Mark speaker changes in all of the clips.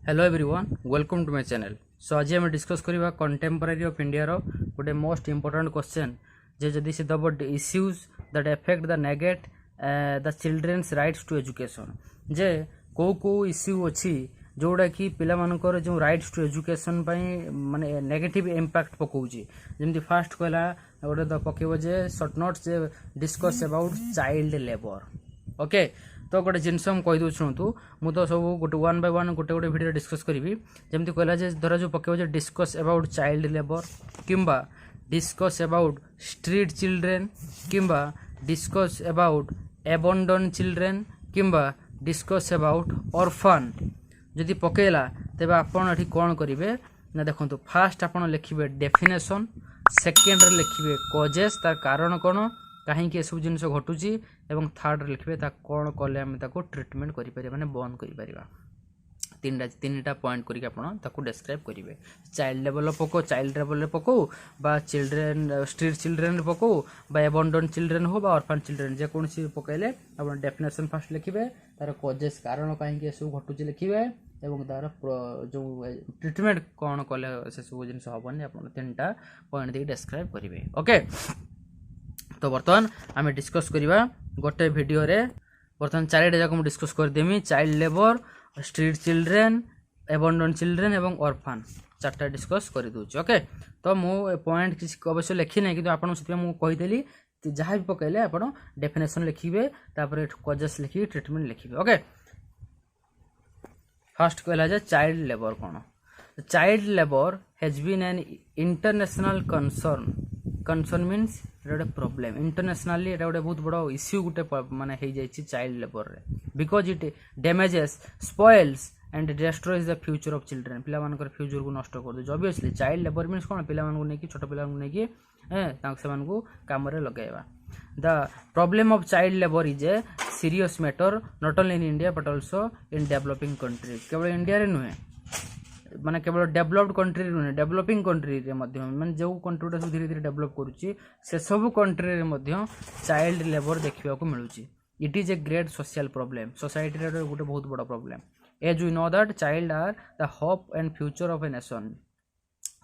Speaker 1: Hello everyone welcome to my channel. So आज आम discuss करवा कंटेम्परारी ऑफ इंडिया रो गोटे मोस्ट इंपोर्टेंट क्वेश्चन जे जदि से दब issues that affect the negate the children's rights to education जे को इश्यू अच्छी जोड़ा कि पिला मानकर जो राइट्स टू एजुकेशन माने नेगेटिव इंपैक्ट पकाउची जेमती फास्ट कहला गोटे पकेब जे शॉर्ट नोट्स जे discuss about child labour. Okay तो गोटे जिनस कहीदे शुणु मु तो सब गोटे वन बाय वन गोटे गोटे भिडियो डिस्कस करी जमी कहला धर जो पकेब जे डिस्कस अबाउट चाइल्ड लेबर किंबा डिस्कस अबाउट स्ट्रीट चिल्ड्रेन किंबा डिस्कस अबाउट एबंडन चिल्ड्रेन किंबा डिस्कस अबाउट ऑर्फन जदि पकेला तेबे आपण एठी कोन करिवे ना देखंतु फास्ट आपण लिखिबे डेफिनेशन सेकेंड रे लिखिबे कॉजेस तार कारण कोन कहीं सब जिन घटुची एवं थर्ड लिखे कौन कले आम ट्रिटमेंट कर माने बंद कर तीन पॉइंट करके डिस्क्राइब करेंगे। चाइल्ड लेवल पको चाइल्ड लेवल पको बा चिल्ड्रेन स्ट्रीट चिल्ड्रेन पको बा एबंडन चिल्ड्रेन हो बा ऑर्फन चिल्ड्रेन जेकोसी पकड़े आप डेफिनेशन फास्ट लिखे तार कजेस कारण कहीं सब घटुची लिखे एवं तार जो ट्रिटमेंट कौन कले से सब जिन हेनी आप तीन पॉइंट देखिए डिस्क्राइब करेंगे। ओके तो बर्तमान आम डिस्कस करवा गोटे भिडियो रे बर्तमान चारिटा जाक डिस्कस करदेमी child labour street children abandon children एवं ऑर्फन चार्टा डिस्कस कर दूची। ओके तो मु पॉइंट किसी अवश्य लिखी ना कि आपदेली जहाँ भी पकड़े आप डेफिनेशन लिखे कजेस लिखिए ट्रिटमेंट लिखे। ओके फर्स्ट कहला जे चाइल्ड लेबर कौन child labour has been an international concern means गोटे प्रोब्लेम इंटरनेशनली एटा गोटे बहुत बड़ा इश्यू गोटे माने हो जाइए चाइल्ड लेबर रे because it damages spoils and destroys the future of children पिला मानकर फ्यूचर को नष्ट कर दे। ऑब्वियसली चाइल्ड लेबर मीन्स कौन पिला मानकु नेकी छोट पिला मानकु नेकी से मानकु काम रे लगाइबा। The problem of child labour is a serious matter not only in India but also in developing country केवल इंडिया रे नुहे माने केवल डेवलप्ड कंट्री नुहे डेवलपिंग कंट्री रे माने जो कंट्री सब धीरे धीरे डेवलप करुच्ची से सब कंट्री रे चाइल्ड लेबर देखा को मिलूची। It is a great social problem society रे गोटे बहुत बड़ा problem as we know that child are the hope and future of a nation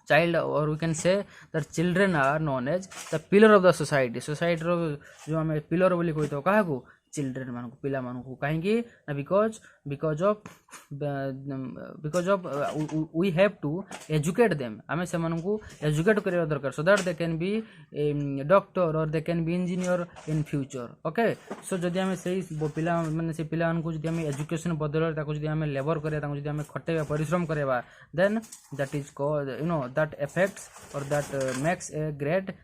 Speaker 1: child or we can say that children are known as the pillar of the society रो जो आम pillar बोली कही क्या चिल्ड्रेन मान पिला मानू कहीं because of we have to educate them आम से एजुकेट करवा दरकार so that they can be doctor or they can be engineer in future. Okay so जदि आम से पिला माने से पिला मानकु जदि आम एजुकेशन बदल जदि आम लेबर करवा जदि आम खटेवा परिश्रम करवा then that is you know that effects or that makes a great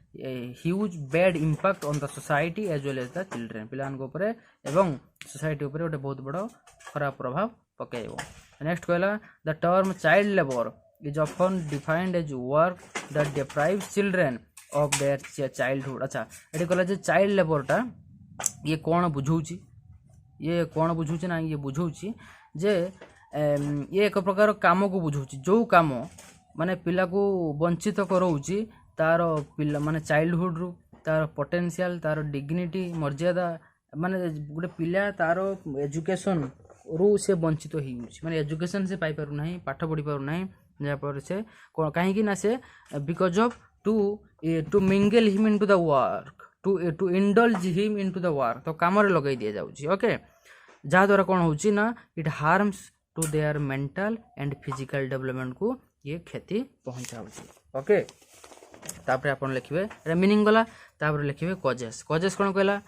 Speaker 1: huge bad impact on the society as well as the children पिलान ऊपर एवं सोसाइटी ऊपर गोटे बहुत बड़ा खराब प्रभाव पकेब। नेक्स्ट कहला the term child labour is often defined as work that deprives children of their childhood. अच्छा ये कहला जे चाइल्ड लेबरटा ये कौन बुझौची ना ये बुझौची जे ये एक प्रकार काम को बुझौची जो काम माने पिला को वंचित कराउची तार पिला माने चाइल्डहुड रु तार पोटेंशियल तार डिग्निटी मर्यादा माने गोटे पिला तार एजुकेशन रु से वंचित हो माने एजुकेशन से पाई पारु नाही पाठ पढ़ी पारु नाही जहाँपर से कहीं ना से because of to mingle him into the work to indulge him into the work तो काम रे लगाई दिया जाउची। ओके जहाँ द्वारा कौन होची ना it harms to their mental and physical development को ये क्षति पहुंचाउची। ओके तापर आपन लिखिबे मीनिंग गला तापर लिखिबे कजेस कौन कहला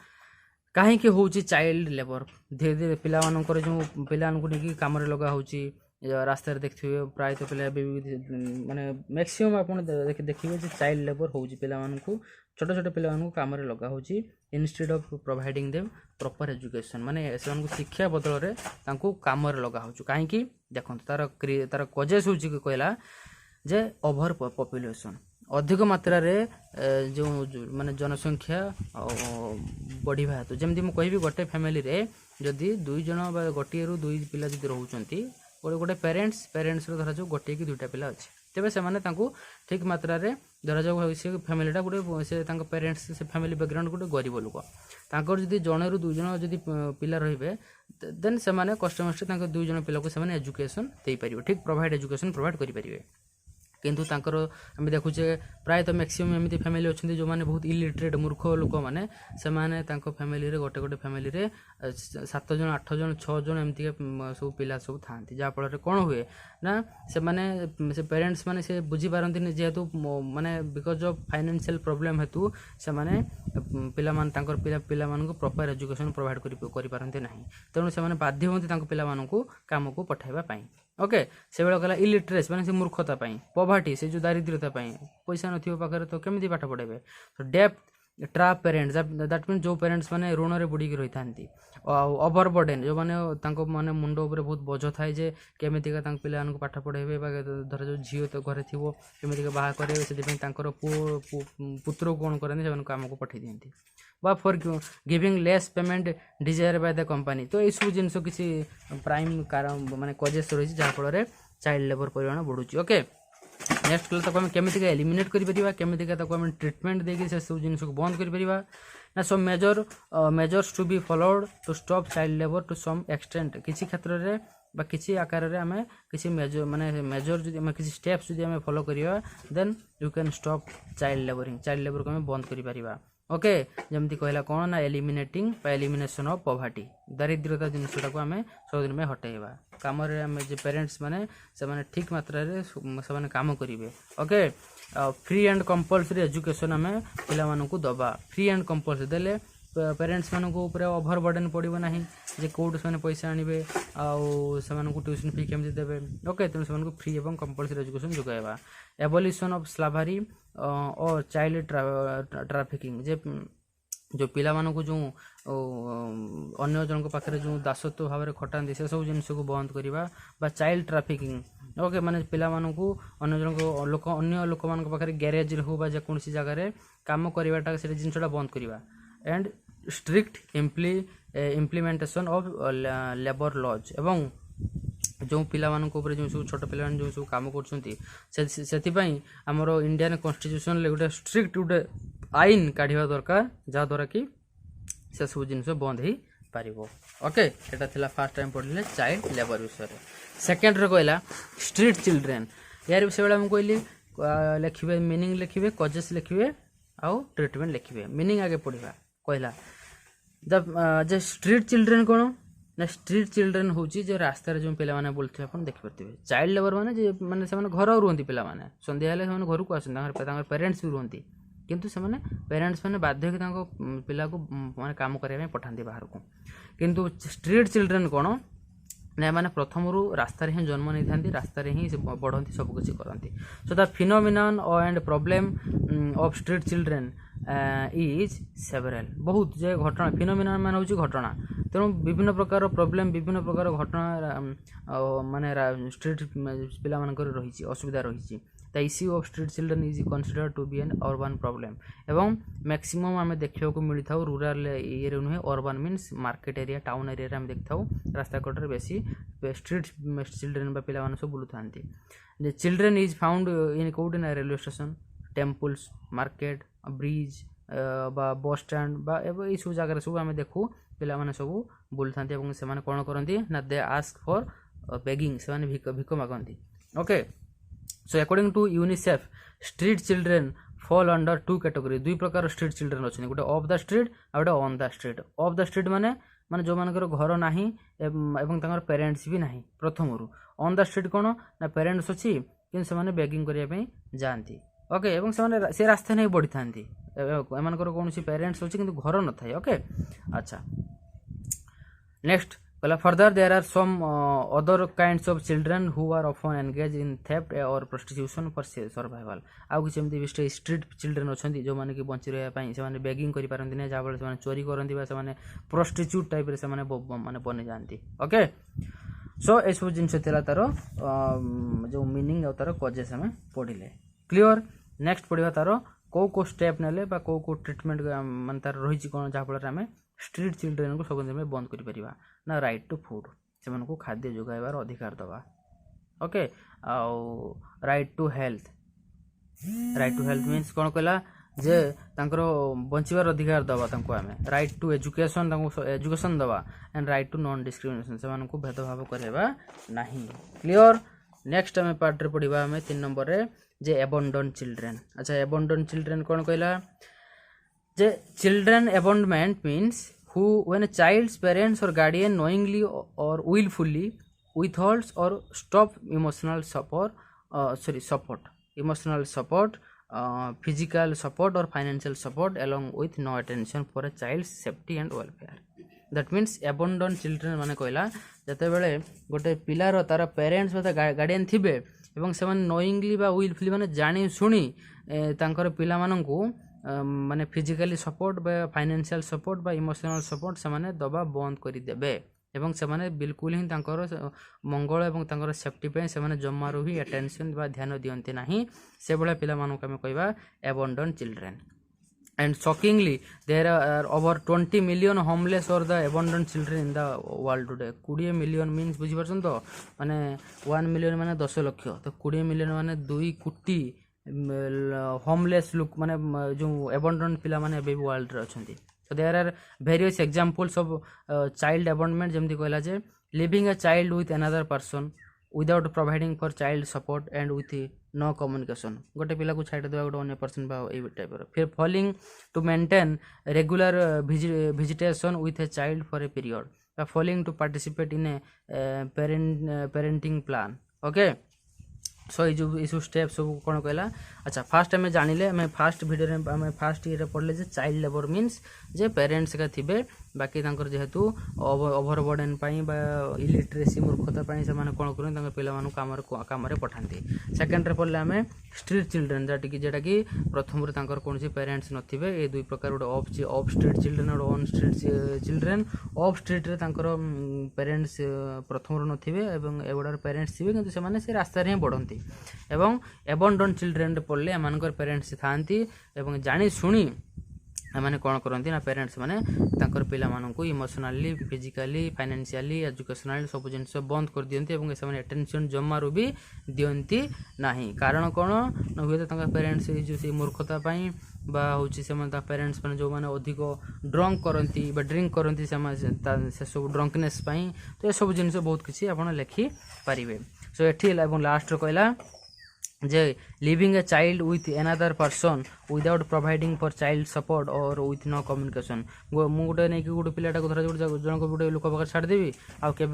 Speaker 1: कहीं होची चाइल्ड लेबर धीरे धीरे पिला मानकर जो पिला नहीं काम लगा होची रास्ता देखिए प्रायतः पिला माने मैक्सिमम आप देखिए चाइल्ड लेबर होची पिला मानकु छोट छोट पिला मानकु काम लगा होची instead of providing them proper education माने से शिक्षा बदल रे तांकु काम लगा होची कहीं देखंत तार कजेस होची कहला जे ओवर पॉपुलेशन अधिक मात्रा रे जो माने जनसंख्या बढ़िया हेतु जमती मुझे कहि गोटे फैमिली रे जदि दुई जन गोटे रु दुई पिला जदि रहउचंती गोटे पेरेंट्स रो धरा जो गोटे कि दुईटा पिला अछि तेबे से माने तांकु ठीक मात्रा रे धराଯାऊ से फैमिलीटा गोटे से पेरेन्ट्स से फैमिली बैकग्राउंड गोटे गरीब लोक तांकर जदि जणे रु 2 जण जदि पिला रहिबे देन से माने कस्टमर्स तांकर 2 जण पिला को से माने एजुकेशन देई परिबे ठीक प्रोवाइड एजुकेशन प्रोवाइड करि परिबे किंतु तांकर आम देखुचे प्रायतः मैक्सिमम एमती फैमिली अच्छा जो मैंने बहुत इलिटरेट मूर्ख लोक मैंने से फैमिली गोटे गोटे फैमिली 7 जन 8 जन 6 जन एमती सब पिला सब था जहाँफल कौन हुए ना से माने से पेरेंट्स माने से बुझी पारती जेहेतु माने बिकज ऑफ फाइनेंशियल प्रॉब्लम हेतु से माने पिला मान तांकर पिला मानक प्रॉपर एजुकेशन प्रोवाइड करि पारती नहीं तेणु से बाध्य होती पिला मानक काम को पठाइबा पई ओके से बेला कहला इलिटरेसी माने से मूर्खता पॉवर्टी से जो दारिद्र्यता पैसा नथिबो पाखरे तो केमिति पाठ पढ़ेबे तो depth trap parents that mean जो पेरेंट्स माने ऋण रे बुड़ी रही थांती ओवर बर्डन जो माने तांको माने मुंड ऊपर बहुत बोझ थाए जे केमिति का तांक पिला पाठ पढ़ेबे बा धर जो झियो तो घरे थिबो केमिति का बाहा करेबे से तांकर पुत्र कोन करने से काम को पठै दियंती बा for giving less payment desire by the company तो ये सब जिनस किसी प्राइम कारण माने कजेस रही जहाँफल चाइल्ड लेबर परिमाण बढ़ुची ओके नेक्स्ट कल तक केमिति एलिमिनेट करिपरिबा केमिति ट्रीटमेंट देके से सब जिनस को बंद करिपरिबा ना some measures to be followed to stop child labour to some extent किसी क्षेत्र रे बा किसी आकार रे हमें किसी मेजर जदि हमें किसी स्टेप्स जदि हमें फॉलो करिबा then you can stop child labour को हमें बंद करिपरिबा ओके जमती कहला कौन ना एलिमिनेटिंग एलिमिनेशन ऑफ पॉवर्टी दारिद्र्यता जिनसटा को आम सब दिन में हटेबा काम जो पेरेंट्स माने से माने ठीक मात्रा रे से माने काम करेंगे okay free and compulsory education आम पिला दबा फ्री एंड कंपल्सरी देले पेरेंट्स मानक ऊपर ओभर बर्डन पड़ो ना जे कौट से पैसा आणवे आउ ट्यूशन फी केमती देवे ओके तेणु से फ्री एवं कंपल्सरी एजुकेशन जोगाइबा एबोलिशन ऑफ स्लावरी और चाइल्ड ट्राफिकिंग जे जो पिला मानक जो अन्य जन पाखे जो दासत्व भाव में खटाती से सब जिन को बंद करवा बा चाइल्ड ट्राफिकिंग ओके माने पिला मानक अन्य जन लोक अन्य लोक मान पाखे गैरेज हो बा जेकोसी जगह काम करवाटा से जिनटा बंद करवा and strict implementation of labour laws एवं जो पिला मानक ऊपर जो सब छोट पिला जो सब काम कर आमर इंडियन कॉन्स्टिट्यूशन गोटे स्ट्रिक्ट गोटे आईन काढ़ा दरकार जहाँद्वारा कि से सब जिन बंद हो पार ओके यहाँ थी फास्ट टाइम पढ़ले चाइल्ड लेबर विषय सेकेंड कहला स्ट्रीट चिल्ड्रेन यार विषय मुझे कहली लिखे मीनिंग लिखे कजेस लिखे आउ ट्रिटमेंट लिखे मीनिंग आगे पढ़ा कहला द स्ट्रीट चिल्ड्रेन कौन ना स्ट्रीट चिल्ड्रेन हूँ जो रास्तार जो पिला माने बोलते आप देखिपे चाइल्ड लेबर माने माने से घर रुहति पिला माने संध्या हेले घर को आसते पेरेंट्स भी रुहति किंतु से पेरेंट्स मैंने बाध्य पिला को माने काम करने पठाते बाहर को किंतु स्ट्रीट चिल्ड्रेन कौन ना मैंने प्रथम रास्तार ही जन्म नहीं था रास्तार ही बढ़ती सबकिछ करती so the phenomenon and problem of street children is several बहुत जे घटना फिनोमिनन मान हूँ घटना तेणु विभिन्न प्रकार प्रॉब्लम विभिन्न प्रकार घटना माने स्ट्रीट पिला मानकर रही असुविधा रही the issue of street children is consider to be an urban problem एवं मैक्सिमम आम देखा मिली था रूराल ये नुहे urban means market area town area आम देखा रास्ता कटर बेसी स्ट्रीट चिल्ड्रेन पिला सब बुलू था children is found in Kaut ना railway station temples market bridge बा बस स्टैंड बा ये सब जगह सब आम देखू पिला माने सब बुलू था से कौन करती ना दे आस्क फॉर बेगिंग से भिक मागती okay so according to UNICEF street children fall under two category दुई प्रकार स्ट्रीट चिल्ड्रेन अच्छे गोटे ऑफ द स्ट्रीट आ गए on the street of the street माने माने जो मानकर घर नाही एवं तांकर पेरेंट्स भी नाही प्रथम रु ऑन द स्ट्रीट कौन ना पेरेंट्स अच्छी कि से बेगिंग करने जाती ओके एवं से रास्ता नहीं बढ़ी था एम कौन पेरेंट्स अच्छी कि घर न था ओके अच्छा नेक्स्ट कहला further there are some other kinds of children who are often engage in theft or prostitution for survival आउ किसी एमती स्ट्रीट चिल्ड्रेन अच्छा जो मैंने कि बंची रही से बेगिंग करपारती ना जहाँ से चोरी करती से प्रोस्टिट्यूट टाइप से माने बनी जाती ओके सो ये सब जिनस तार जो मीनिंग और तार कजेस आम पढ़ले क्लियर नेक्स्ट पढ़ा तार कौ स्टेप नेले कौ ट्रिटमेंट मान तार रही कौन जहाँफल आम स्ट्रीट चिल्ड्रेन को सब दिन बंद कर ना राइट टू फूड से खाद्य जोगाइबार अधिकार दवा ओके आउ right to health right to health means कौन कहला जे तांकर बंचिबार अधिकार दवा तांको आमे राइट टू एजुकेशन तांको एजुकेशन दवा and right to non discrimination से मानकु भेदभाव करबा नहीं क्लियर। नेक्स्ट आमे पार्ट रे पढिबा आमे 3 नंबर रे जे एबंडन चिल्ड्रेन। अच्छा एबंडन चिल्ड्रेन कौन कहला जे children abandonment means who when a child's parents or guardian knowingly or willfully withholds or stop emotional support emotional support physical support or financial support along with no attention for a child's safety and welfare that means abandoned children माने कहला जते बेले गोटे पिलार तार parents बा guardian थिबे एवं से knowingly बा willfully माने जानि सुनी तांकर पिला माननकु माने फिजिकली सपोर्ट बा फाइनेंशियल सपोर्ट बा इमोशनल सपोर्ट से माने दबा बंद करि देबे एवं से माने बिल्कुल ही तांकर मंगल एवं तांकर सेफ्टी पे से माने जम्मारू ही अटेंशन बा ध्यान दियंते नाही से बळा पिला मानक हम कहबा abandoned children and shockingly there are over 20 million homeless or the abandoned children in the world today 20 million means बुझी परछन तो माने 1 million माने 10 लाख तो 20 million माने 2 कोटी होमलेस लुक माने जो abandoned पिला माने अबे वर्ल्ड रे अछंती। so there are various examples of child abandonment जेमति कहला जे living a child with another person without providing for child support and with no communication गोटे पिला को छाड़ देबा गोटे अन्य पर्सन बा ए टाइप रो फिर falling to maintain regular visitation with a child for a period falling to participate in a parenting plan okay सो ये जो स्टेप सब कौन कहला। अच्छा फास्ट आम जानिले आम फास्ट भिडियो आम फास्ट ये पढ़ले जे चाइल्ड लेबर मीन्स जे पेरेंट्स का थिबे बाकी तांकर जेहेतु ओवरबर्डन पाई बा इलिटरेसी मूर्खता पाई से माने कोन करन तांकर पिला मानु काम रे पठांती। सेकंड रे पढ़ले आम स्ट्रीट चिल्ड्रन जेटा कि प्रथम रे तांकर कोनसी पेरेंट्स नथिबे ए दुई प्रकार गोटे ऑफ स्ट्रीट चिल्ड्रन और on street children of street रे तांकर पेरेंट्स प्रथम रो नथिबे एवं एवडार पेरेंट्स थिबे किंतु से माने से रास्ता रे बढ़ंती एवं एबंडन चिल्ड्रेन पढ़ले एमानकर पेरेंट्स थांती एवं जानी सुनी एमाने कौन करती ना पेरेंट्स माने तांकर पिला माननकु इमोशनली फिजिकली फाइनेंशियली एजुकेशनली सब जिनस बंद कर दियंती एवं से माने अटेंशन जम्मारू भी दियंती नाही कारण कौन न हुए तांकर पेरेंट्स जो से मूर्खता पाई बा होची से माने पेरेंट्स माने जो माने अधिक ड्रंक करंती बा ड्रिंक करंती से सब ड्रंकनेस पाई तो ये सब जिनस बहुत किछि आपण लिखि पारिबे। सो एठी एवं लास्ट कहला जे leaving a child with another person without providing for child support or with no communication मु गोटे नहीं कि गोटे पिलाटा धर जन गोटे लोक पाखे छाड़देवी आउ के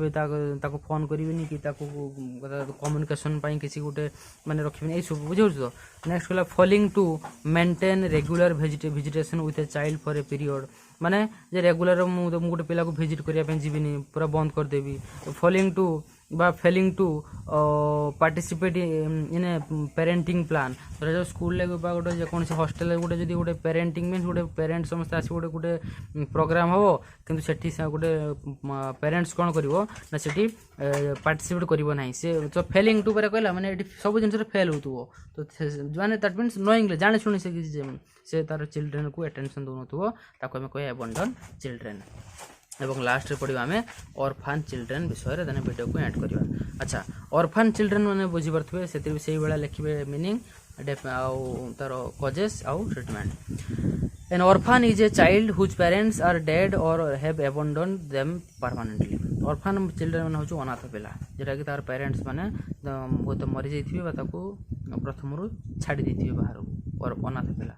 Speaker 1: फोन करी कि कम्युनिकेशन किसी गोटे माने रखी यही सब बुझे तो। नेक्स्ट कहला falling to maintain regular visitation with a child for a period माने जे रेगुलर मु गोटे पिला को विजिट करने जीविनी पूरा बंद करदेवी। फॉलिंग टू बा failing to participate in a parenting plan जो स्कूल बा गोटे जेकोसी हॉस्टेल गोटे जदि गोटे पेरेंटिंग मीन्स गोटे पेरेंट्स समस्त आस गोटे गोटे प्रोग्राम हम किंतु सेठी गोटे पेरेंट्स कौन करिवो ना सेठी पार्टिसिपेट करिवो नाही से तो फेलिंग टू पर कहला माने एठी सब जिनस फेल होतुवो तो माने दैट मीन्स नोइंगली जाने सुनी से तार चिल्ड्रेन को अटेंशन दोनथुवो ताको हम कहे अबंडन चिल्ड्रेन एवं लास्ट रे पढ़िबा हमें ऑर्फन चिल्ड्रेन विषय रे देने वीडियो को ऐड करबा। अच्छा ऑर्फन चिल्ड्रेन माने बुझी परथबे सेति सेही बेला लिखिबे मीनिंग आउ तार कॉजेस आउ treatment. An orphan is a child whose parents are dead or have abandoned them permanently. Orphan children माने होछु अनाथ पिला जेटा कि तार पेरेंट्स माने बहुत मरि जाइथिबे बा ताको प्रथम रु छाडी दैथिबे बाहर और अनाथ पिला।